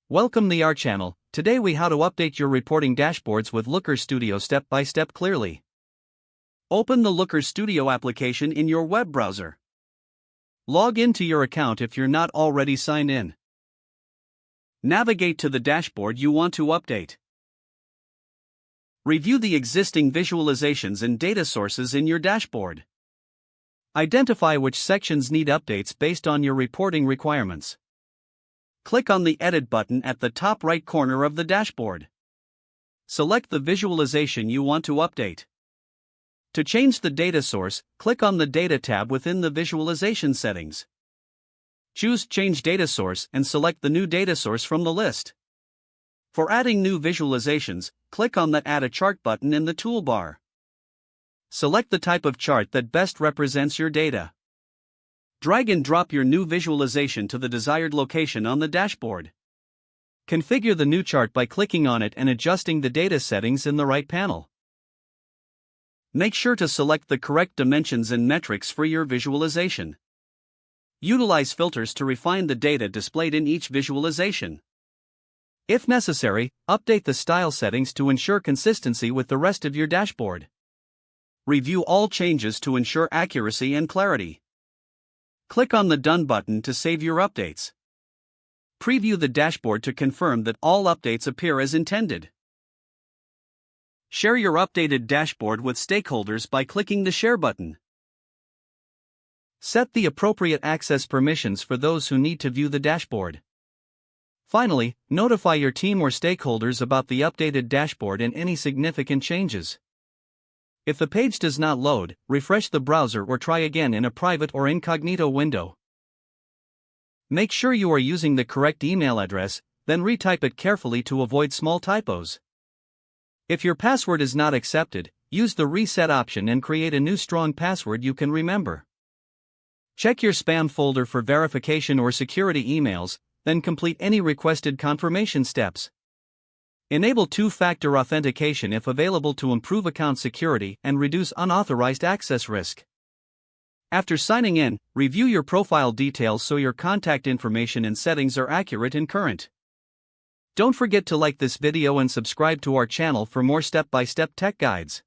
Welcome to our channel. Today we how to update your reporting dashboards with Looker Studio step by step clearly. Open the Looker Studio application in your web browser. Log into your account if you're not already signed in. Navigate to the dashboard you want to update. Review the existing visualizations and data sources in your dashboard. Identify which sections need updates based on your reporting requirements. Click on the Edit button at the top right corner of the dashboard. Select the visualization you want to update. To change the data source, click on the Data tab within the visualization settings. Choose Change Data Source and select the new data source from the list. For adding new visualizations, click on the Add a Chart button in the toolbar. Select the type of chart that best represents your data. Drag and drop your new visualization to the desired location on the dashboard. Configure the new chart by clicking on it and adjusting the data settings in the right panel. Make sure to select the correct dimensions and metrics for your visualization. Utilize filters to refine the data displayed in each visualization. If necessary, update the style settings to ensure consistency with the rest of your dashboard. Review all changes to ensure accuracy and clarity. Click on the Done button to save your updates. Preview the dashboard to confirm that all updates appear as intended. Share your updated dashboard with stakeholders by clicking the Share button. Set the appropriate access permissions for those who need to view the dashboard. Finally, notify your team or stakeholders about the updated dashboard and any significant changes. If the page does not load, refresh the browser or try again in a private or incognito window. Make sure you are using the correct email address, then retype it carefully to avoid small typos. If your password is not accepted, use the reset option and create a new strong password you can remember. Check your spam folder for verification or security emails, then complete any requested confirmation steps. Enable two-factor authentication if available to improve account security and reduce unauthorized access risk. After signing in, review your profile details so your contact information and settings are accurate and current. Don't forget to like this video and subscribe to our channel for more step-by-step tech guides.